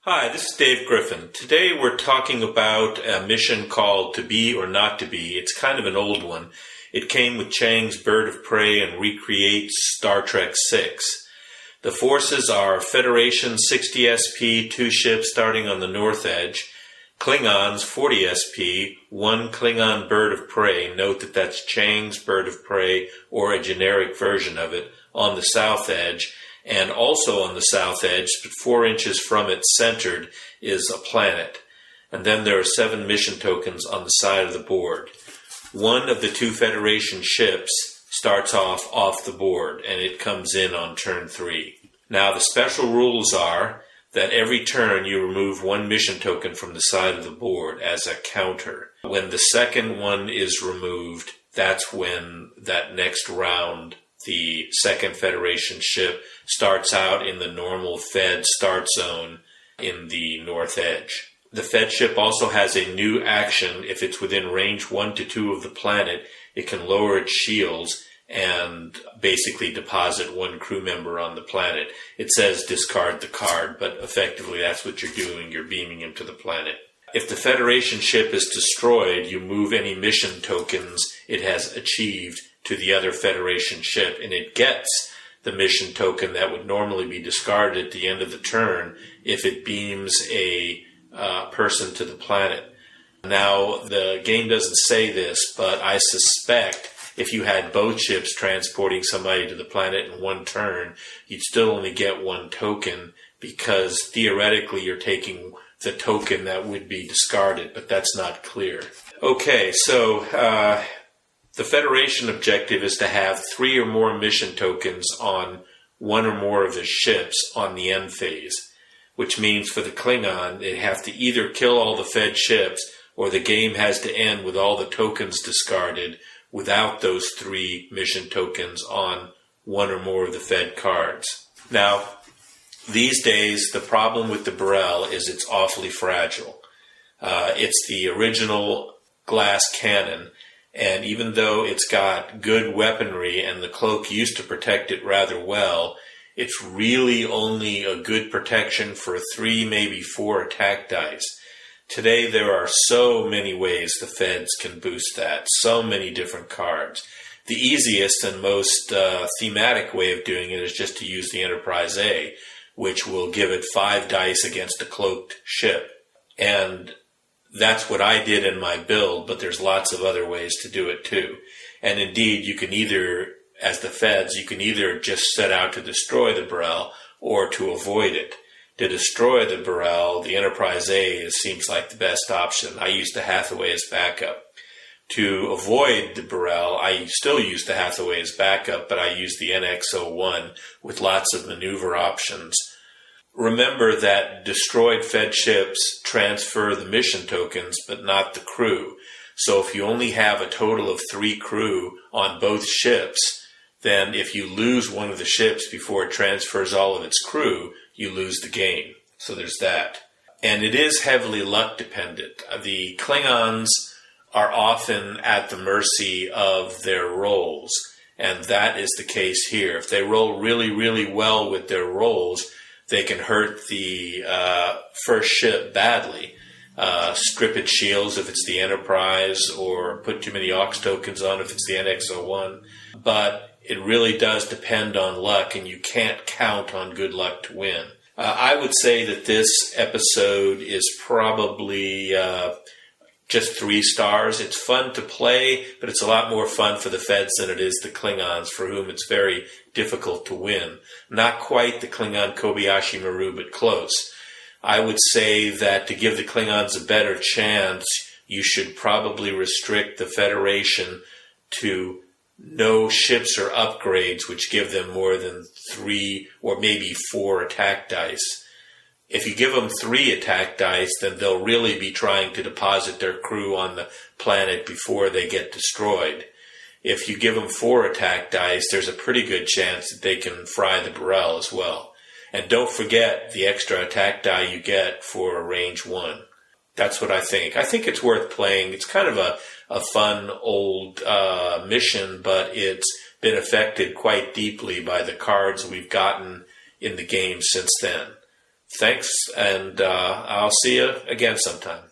Hi, this is Dave Griffin. Today we're talking about a mission called To Be or Not to Be. It's kind of an old one. It came with Chang's Bird of Prey and recreates Star Trek VI. The forces are Federation 60 SP, 2 ships starting on the north edge, Klingons 40 SP, 1 Klingon Bird of Prey, note that that's Chang's Bird of Prey or a generic version of it, on the south edge. And also on the south edge, but 4 inches from it centered, is a planet. And then there are 7 mission tokens on the side of the board. One of the 2 Federation ships starts off the board, and it comes in on turn 3. Now the special rules are that every turn you remove 1 mission token from the side of the board as a counter. When the second one is removed, that's when that next round the second Federation ship starts out in the normal Fed start zone in the north edge. The Fed ship also has a new action. If it's within range 1 to 2 of the planet, it can lower its shields and basically deposit 1 crew member on the planet. It says discard the card, but effectively that's what you're doing. You're beaming him to the planet. If the Federation ship is destroyed, you move any mission tokens it has achieved to the other Federation ship, and it gets the mission token that would normally be discarded at the end of the turn if it beams a person to the planet. Now, the game doesn't say this, but I suspect if you had both ships transporting somebody to the planet in 1 turn, you'd still only get 1 token because theoretically you're taking the token that would be discarded, but that's not clear. Okay, so the Federation objective is to have 3 or more mission tokens on 1 or more of the ships on the end phase, which means for the Klingon, they have to either kill all the Fed ships or the game has to end with all the tokens discarded without those 3 mission tokens on 1 or more of the Fed cards. Now, these days, the problem with the Burrell is it's awfully fragile. It's the original glass cannon, and even though it's got good weaponry and the cloak used to protect it rather well, it's really only a good protection for 3, maybe 4 attack dice. Today there are so many ways the Feds can boost that, so many different cards. The easiest and most thematic way of doing it is just to use the Enterprise A, which will give it 5 dice against a cloaked ship. And that's what I did in my build, but there's lots of other ways to do it too. And indeed, you can either, as the Feds, you can either just set out to destroy the Burrell or to avoid it. To destroy the Burrell, the Enterprise A seems like the best option. I used the Hathaway as backup. To avoid the Burrell, I still use the Hathaway as backup, but I use the NX-01 with lots of maneuver options. Remember that destroyed Fed ships transfer the mission tokens, but not the crew. So if you only have a total of 3 crew on both ships, then if you lose one of the ships before it transfers all of its crew, you lose the game. So there's that. And it is heavily luck dependent. The Klingons are often at the mercy of their rolls, and that is the case here. If they roll really, really well with their rolls, they can hurt the first ship badly, strip its shields if it's the Enterprise, or put too many Aux tokens on if it's the NX-01. But it really does depend on luck, and you can't count on good luck to win. I would say that this episode is probably just 3 stars. It's fun to play, but it's a lot more fun for the Feds than it is the Klingons, for whom it's very difficult to win. Not quite the Klingon Kobayashi Maru, but close. I would say that to give the Klingons a better chance, you should probably restrict the Federation to no ships or upgrades which give them more than 3 or maybe 4 attack dice. If you give them 3 attack dice, then they'll really be trying to deposit their crew on the planet before they get destroyed. If you give them 4 attack dice, there's a pretty good chance that they can fry the Burrell as well. And don't forget the extra attack die you get for range 1. That's what I think. I think it's worth playing. It's kind of a fun old mission, but it's been affected quite deeply by the cards we've gotten in the game since then. Thanks, and I'll see you again sometime.